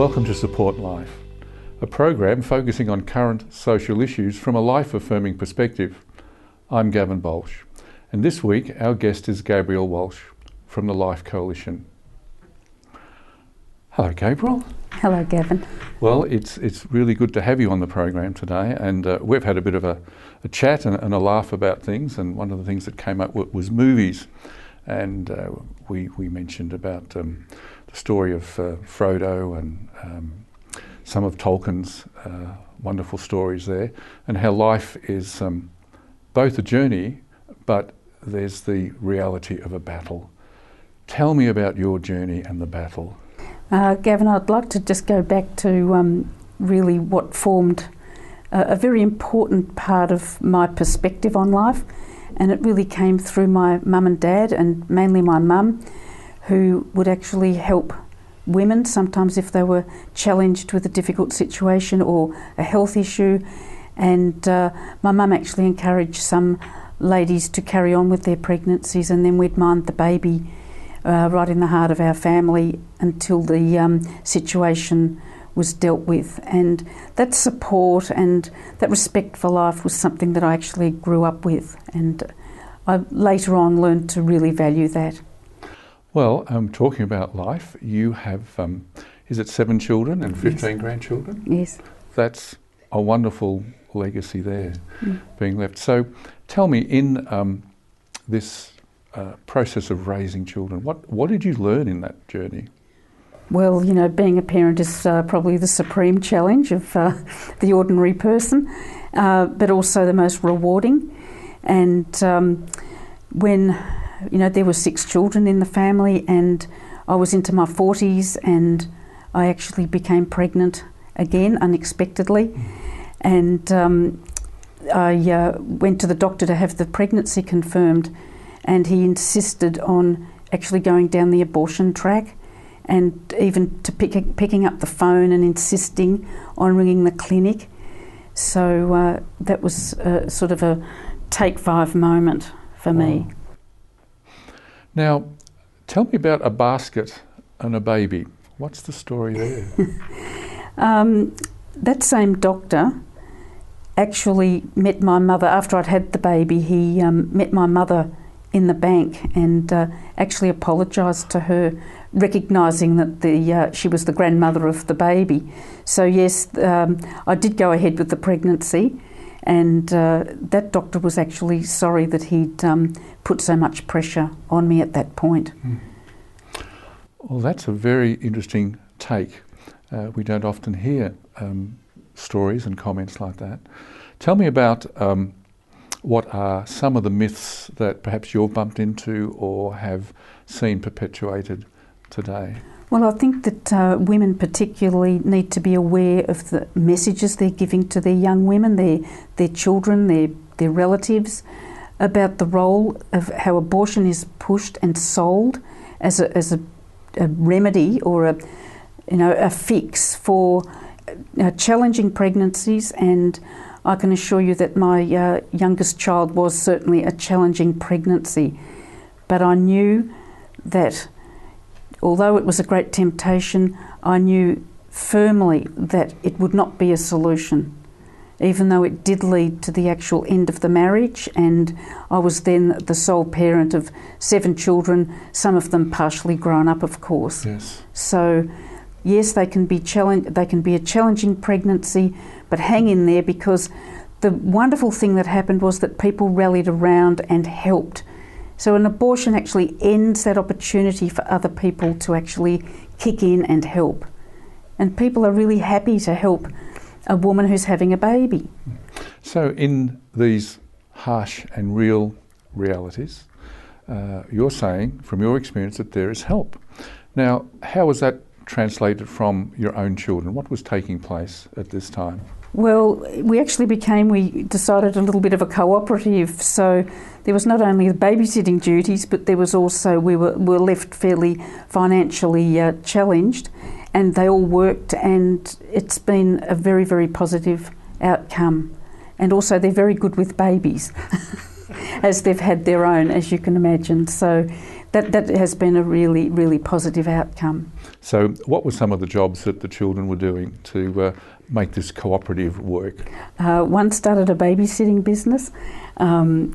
Welcome to Support Life, a program focusing on current social issues from a life-affirming perspective. I'm Gavin Baulch, and this week our guest is Gabrielle Walsh from the Life Coalition. Hello, Gabrielle. Hello, Gavin. Well, it's really good to have you on the program today, and we've had a bit of a chat and a laugh about things, and one of the things that came up was movies, and we mentioned about the story of Frodo and some of Tolkien's wonderful stories there, and how life is both a journey, but there's the reality of a battle. Tell me about your journey and the battle. Gavin, I'd like to just go back to really what formed a very important part of my perspective on life, and it really came through my mum and dad, and mainly my mum, who would actually help women sometimes if they were challenged with a difficult situation or a health issue. And my mum actually encouraged some ladies to carry on with their pregnancies, and then we'd mind the baby right in the heart of our family until the situation was dealt with. And that support and that respect for life was something that I actually grew up with, and I later on learned to really value that. Well, talking about life, you have, is it 7 children and 15 grandchildren? Yes. That's a wonderful legacy there being left. So tell me, in this process of raising children, what did you learn in that journey? Well, you know, being a parent is probably the supreme challenge of the ordinary person, but also the most rewarding. And when, you know, there were 6 children in the family, and I was into my 40s, and I actually became pregnant again unexpectedly. And I went to the doctor to have the pregnancy confirmed, and he insisted on actually going down the abortion track, and even to picking up the phone and insisting on ringing the clinic. So that was sort of a take 5 moment for me. Now, tell me about a basket and a baby. What's the story there? That same doctor actually met my mother after I'd had the baby. He met my mother in the bank and actually apologised to her, recognising that she was the grandmother of the baby. So yes, I did go ahead with the pregnancy, and that doctor was actually sorry that he'd put so much pressure on me at that point. Well, that's a very interesting take. We don't often hear stories and comments like that. Tell me about what are some of the myths that perhaps you've bumped into or have seen perpetuated today? Well, I think that women particularly need to be aware of the messages they're giving to their young women, their children, their relatives, about the role of how abortion is pushed and sold as a remedy or a fix for challenging pregnancies. And I can assure you that my youngest child was certainly a challenging pregnancy, but I knew that although it was a great temptation, I knew firmly that it would not be a solution, even though it did lead to the actual end of the marriage, and I was then the sole parent of 7 children, some of them partially grown up, of course. Yes. So yes, they can be a challenging pregnancy, but hang in there, because the wonderful thing that happened was that people rallied around and helped. So an abortion actually ends that opportunity for other people to actually kick in and help. And people are really happy to help a woman who's having a baby. So in these harsh and real realities, you're saying from your experience that there is help. Now, how was that translated from your own children? What was taking place at this time? Well, we decided a little bit of a cooperative, so there was not only the babysitting duties, but there was also, we were left fairly financially challenged, and they all worked, and it's been a very, very positive outcome. And also they're very good with babies, as they've had their own, as you can imagine. So that has been a really, really positive outcome. So what were some of the jobs that the children were doing to make this cooperative work? One started a babysitting business, and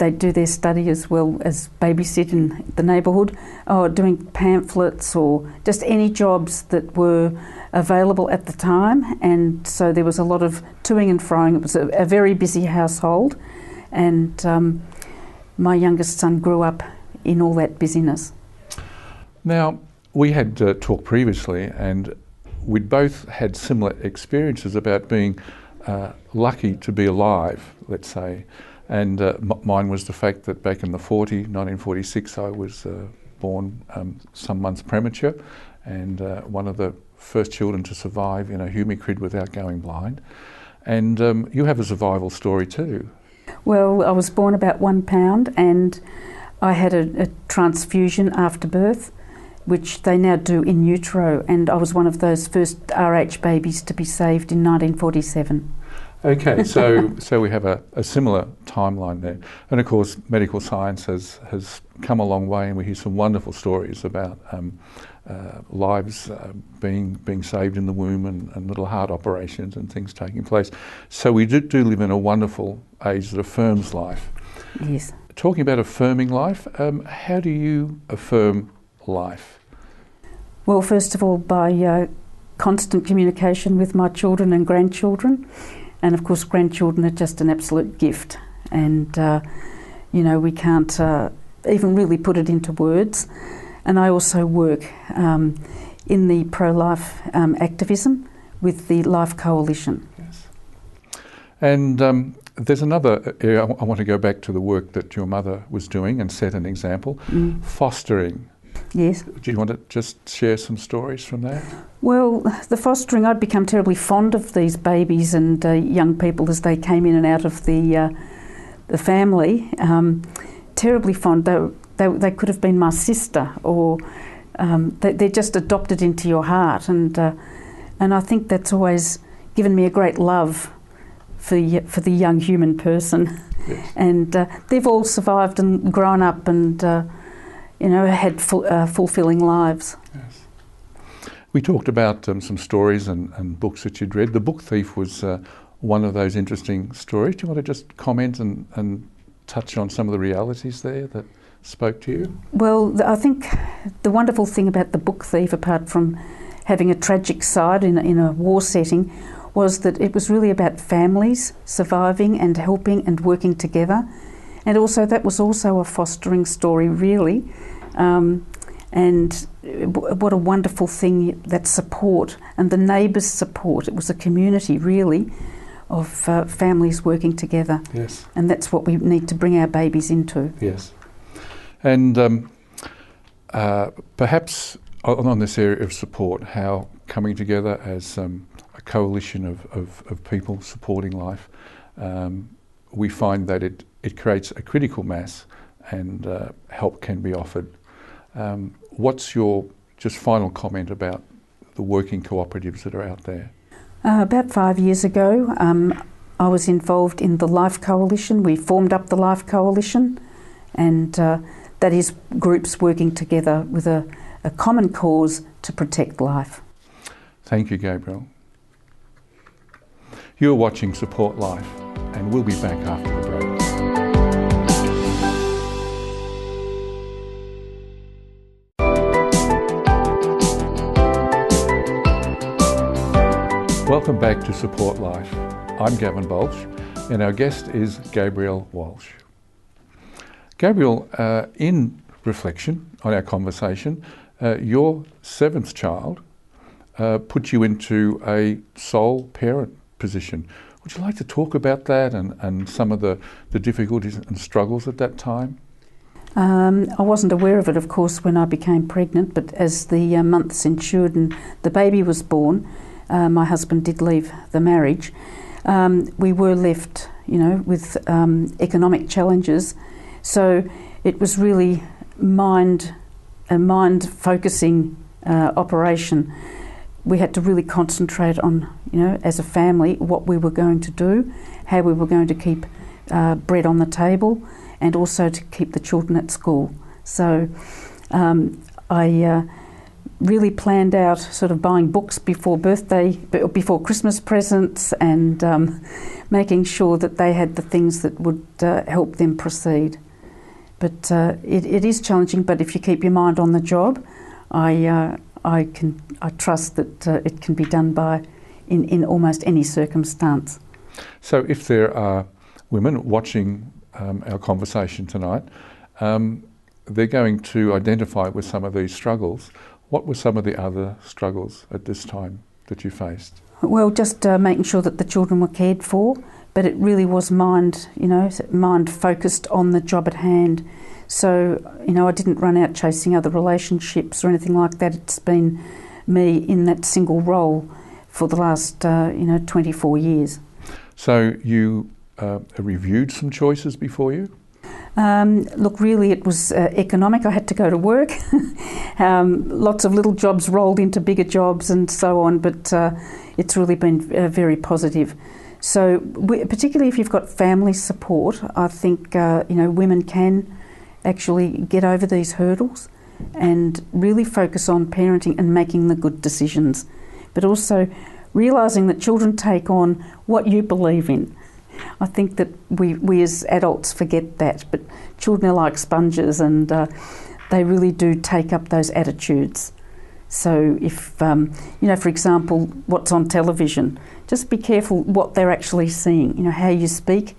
they do their study as well as babysit in the neighbourhood, or doing pamphlets or just any jobs that were available at the time. And so there was a lot of toing and froing. It was a very busy household, and my youngest son grew up in all that busyness. Now, we had talked previously, and we'd both had similar experiences about being lucky to be alive, let's say. And mine was the fact that back in 1946, I was born some months premature, and one of the first children to survive in a humicrid without going blind. And you have a survival story too. Well, I was born about 1 pound, and I had a transfusion after birth, which they now do in utero, and I was one of those first RH babies to be saved in 1947. Okay, so we have a similar timeline there. And of course, medical science has come a long way, and we hear some wonderful stories about lives being saved in the womb, and little heart operations and things taking place. So we do live in a wonderful age that affirms life. Yes. Talking about affirming life, how do you affirm life? Well, first of all, by constant communication with my children and grandchildren. And of course, grandchildren are just an absolute gift. And, we can't even really put it into words. And I also work in the pro-life activism with the Life Coalition. Yes. And there's another area I want to go back to, the work that your mother was doing and set an example, fostering. Yes. Do you want to just share some stories from that? Well, the fostering, I'd become terribly fond of these babies and young people as they came in and out of the family. Terribly fond. They could have been my sister, or they're just adopted into your heart. And I think that's always given me a great love for the young human person. Yes. And they've all survived and grown up and had fulfilling lives. Yes. We talked about some stories and books that you'd read. The Book Thief was one of those interesting stories. Do you want to just comment and touch on some of the realities there that spoke to you? Well, I think the wonderful thing about The Book Thief, apart from having a tragic side in a war setting, was that it was really about families surviving and helping and working together. And also that was also a fostering story, really. And what a wonderful thing, that support and the neighbours' support. It was a community, really, of families working together. Yes. And that's what we need to bring our babies into. Yes. And perhaps on this area of support, how coming together as a coalition of people supporting life, we find that it creates a critical mass, and help can be offered. What's your just final comment about the working cooperatives that are out there? About 5 years ago, I was involved in the Life Coalition. We formed up the Life Coalition, and that is groups working together with a common cause to protect life. Thank you, Gabrielle. You're watching Support Life, and we'll be back after the break. Welcome back to Support Life. I'm Gavin Baulch, and our guest is Gabrielle Walsh. Gabrielle, in reflection on our conversation, your seventh child put you into a sole parent position. Would you like to talk about that and some of the difficulties and struggles at that time? I wasn't aware of it, of course, when I became pregnant, but as the months ensued and the baby was born, my husband did leave the marriage. We were left, with economic challenges. So it was really a mind-focusing operation. We had to really concentrate on, as a family, what we were going to do, how we were going to keep bread on the table, and also to keep the children at school. So I really planned out sort of buying books before Christmas presents, and making sure that they had the things that would help them proceed. But it is challenging, but if you keep your mind on the job, I trust that it can be done in almost any circumstance. So if there are women watching our conversation tonight, they're going to identify with some of these struggles. What were some of the other struggles at this time that you faced? Well, just making sure that the children were cared for, but it really was mind focused on the job at hand. So, I didn't run out chasing other relationships or anything like that. It's been me in that single role for the last, 24 years. So you reviewed some choices before you? Look, really it was economic. I had to go to work. Lots of little jobs rolled into bigger jobs and so on, but it's really been very positive. So particularly if you've got family support, I think women can actually get over these hurdles and really focus on parenting and making the good decisions, but also realising that children take on what you believe in. I think that we as adults forget that, but children are like sponges, and they really do take up those attitudes. So if, for example, what's on television, just be careful what they're actually seeing, how you speak,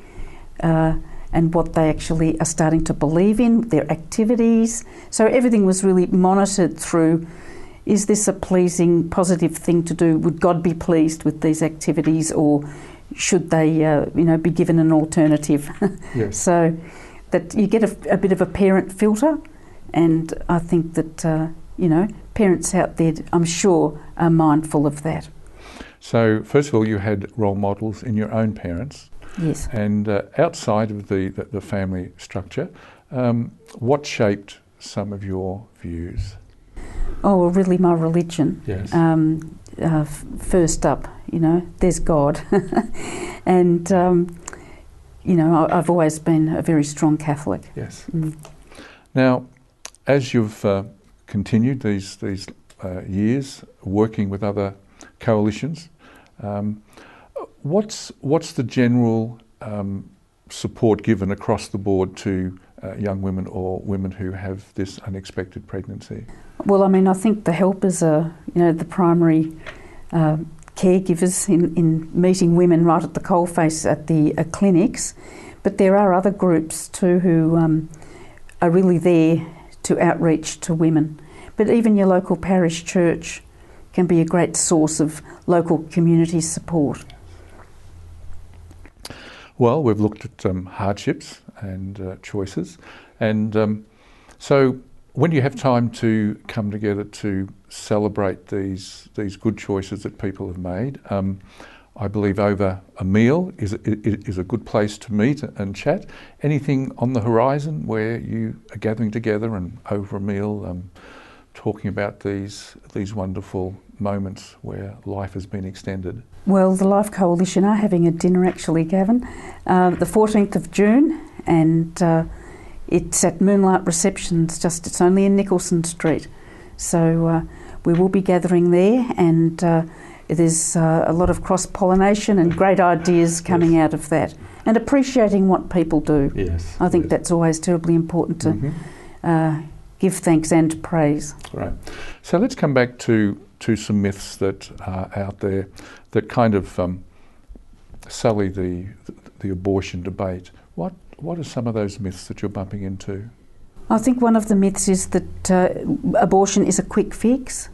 and what they actually are starting to believe in, their activities. So everything was really monitored through, is this a pleasing, positive thing to do? Would God be pleased with these activities, or should they, be given an alternative? Yes. So that you get a bit of a parent filter, and I think that, parents out there, I'm sure, are mindful of that. So first of all, you had role models in your own parents. Yes. And outside of the family structure, what shaped some of your views? Oh, well, really my religion. Yes. First up, there's God. And, I've always been a very strong Catholic. Yes. Mm. Now, as you've continued these years working with other coalitions, what's the general support given across the board to young women or women who have this unexpected pregnancy? Well, I think the helpers are, the primary caregivers in meeting women right at the coalface at the clinics, but there are other groups too who are really there to outreach to women. But even your local parish church can be a great source of local community support. Well, we've looked at hardships and choices, and so when you have time to come together to celebrate these good choices that people have made, I believe over a meal is a good place to meet and chat. Anything on the horizon where you are gathering together and over a meal talking about these wonderful moments where life has been extended? Well, the Life Coalition are having a dinner actually, Gavin, the 14th of June, and it's at Moonlight Receptions, it's only in Nicholson Street. So we will be gathering there, and there's a lot of cross-pollination and great ideas coming out of that, and appreciating what people do. Yes. I think that's always terribly important to give thanks and praise. Right. So let's come back to some myths that are out there that kind of sully the abortion debate. What are some of those myths that you're bumping into? I think one of the myths is that abortion is a quick fix,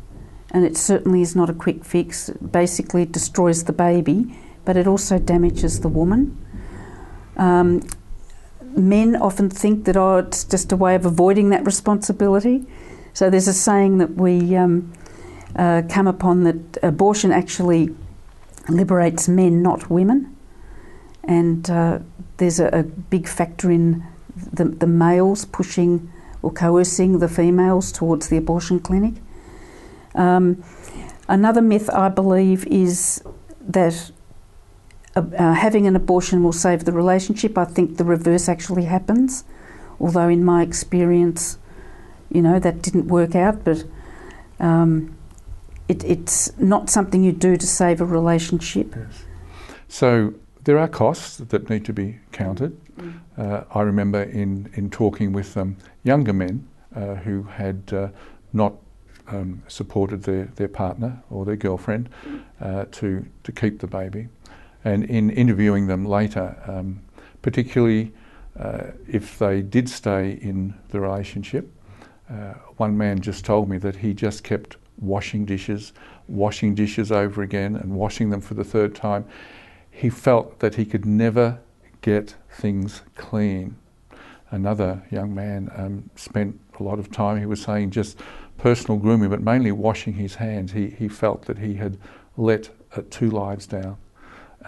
and it certainly is not a quick fix. Basically, it destroys the baby, but it also damages the woman. Men often think that, it's just a way of avoiding that responsibility. So there's a saying that we come upon, that abortion actually liberates men, not women. And there's a big factor in the males pushing or coercing the females towards the abortion clinic. Another myth, I believe, is that having an abortion will save the relationship. I think the reverse actually happens, although in my experience, that didn't work out. But It's not something you do to save a relationship. Yes. So there are costs that need to be counted. I remember in talking with younger men who had not supported their partner or their girlfriend to keep the baby, and in interviewing them later, particularly if they did stay in the relationship, one man just told me that he just kept washing dishes over again and washing them for the third time. He felt that he could never get things clean. Another young man spent a lot of time, he was saying, just personal grooming, but mainly washing his hands. He felt that he had let 2 lives down,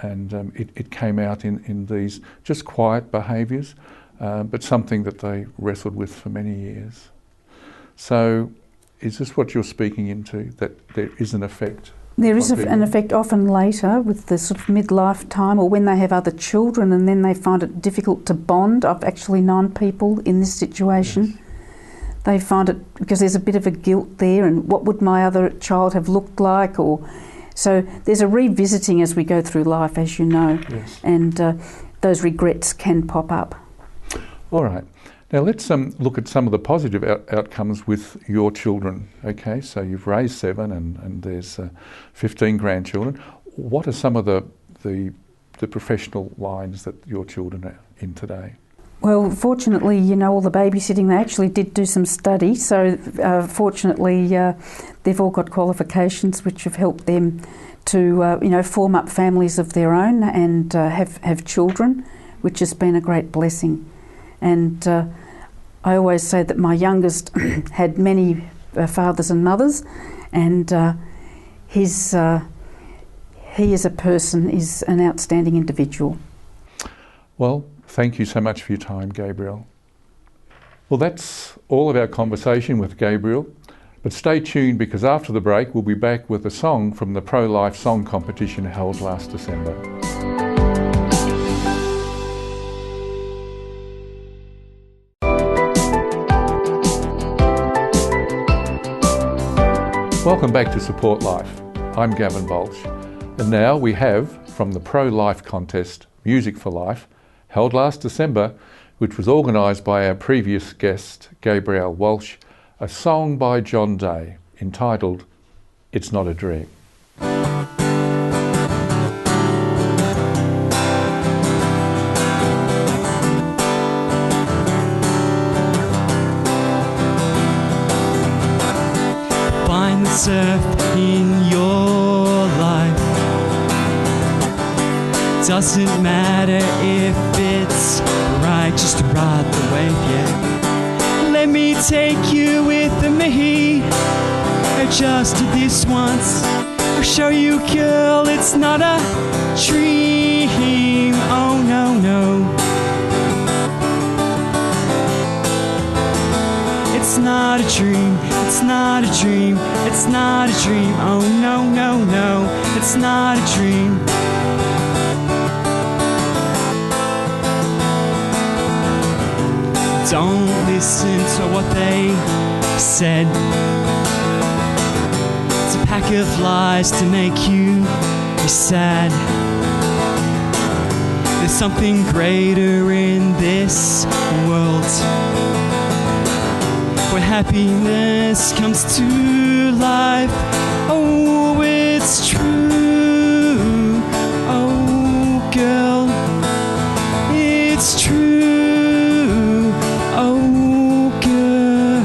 and it came out in these just quiet behaviours, but something that they wrestled with for many years. So is this what you're speaking into, that there is an effect? There is an effect often later with the sort of midlife time, or when they have other children and then they find it difficult to bond. I've actually known people in this situation. Yes. They find it because there's a bit of a guilt there, and what would my other child have looked like? Or so there's a revisiting as we go through life, as you know, Yes. and those regrets can pop up. All right. Now let's look at some of the positive outcomes with your children. Okay, so you've raised 7 and there's 15 grandchildren. What are some of the professional lines that your children are in today? Well, fortunately, all the babysitting, they actually did do some study, so fortunately they've all got qualifications which have helped them to form up families of their own and have children, which has been a great blessing. And I always say that my youngest had many fathers and mothers, and he as a person is an outstanding individual. Well, thank you so much for your time, Gabrielle. Well, that's all of our conversation with Gabrielle, but stay tuned because after the break we'll be back with a song from the pro-life song competition held last December. Welcome back to Support Life. I'm Gavin Baulch, and now we have, from the Pro-Life contest, Music for Life, held last December, which was organised by our previous guest, Gabrielle Walsh, a song by John Day entitled, It's Not a Dream. Surf in your life. Doesn't matter if it's right, just to ride the wave, yeah. Let me take you with me. I just did this once. I'll show you, girl, it's not a dream. Oh no, no. It's not a dream, it's not a dream, it's not a dream. Oh no, no, no, it's not a dream. Don't listen to what they said. It's a pack of lies to make you sad. There's something greater in this world, where happiness comes to life. Oh, it's true. Oh, girl, it's true. Oh, girl.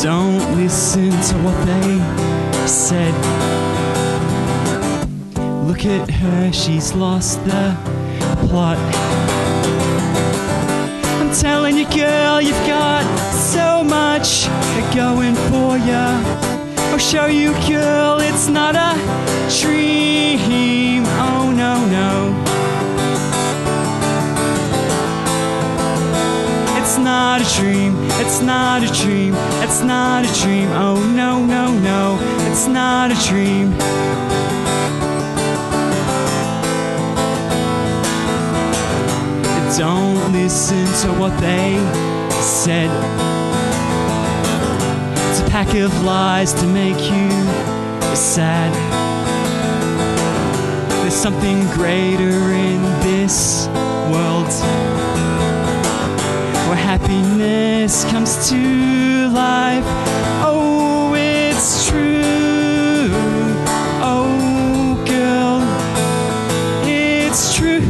Don't listen to what they said. Look at her, she's lost the plot. I'm telling you, girl, you've got so much going for ya. I'll show you, girl, it's not a dream. Oh no, no. It's not a dream, it's not a dream, it's not a dream. Oh no, no, no. It's not a dream. Don't listen to what they said. It's a pack of lies to make you sad. There's something greater in this world, where happiness comes to life. Oh, it's true. Oh, girl, it's true.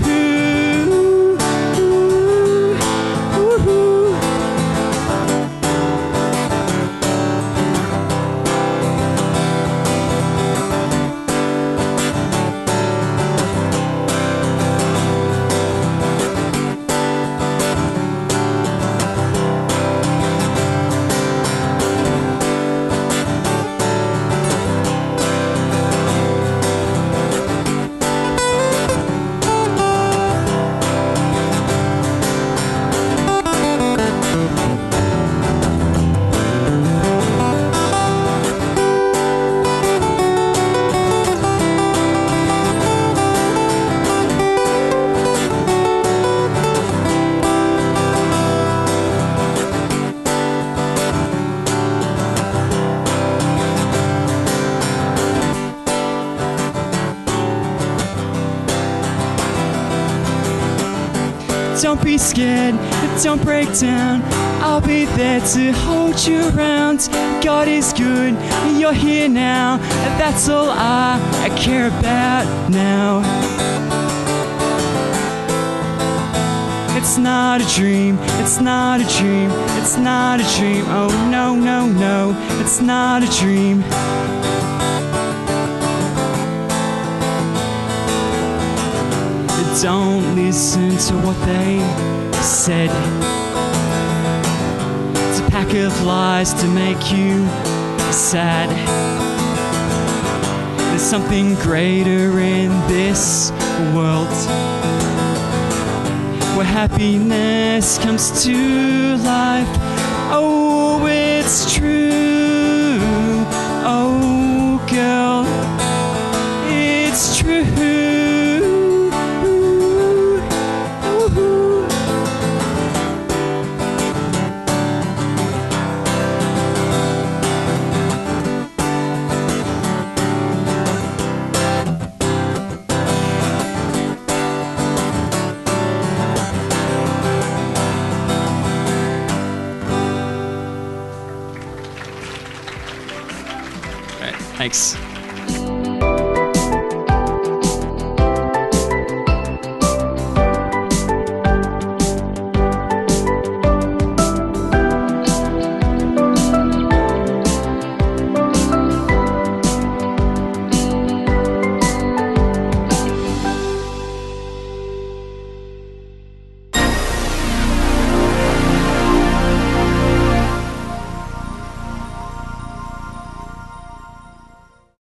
Don't be scared, don't break down. I'll be there to hold you around. God is good, you're here now. That's all I care about now. It's not a dream, it's not a dream, it's not a dream. Oh no, no, no, it's not a dream. Don't listen to what they said. It's a pack of lies to make you sad. There's something greater in this world, where happiness comes to life. Oh, it's true. Oh, girl.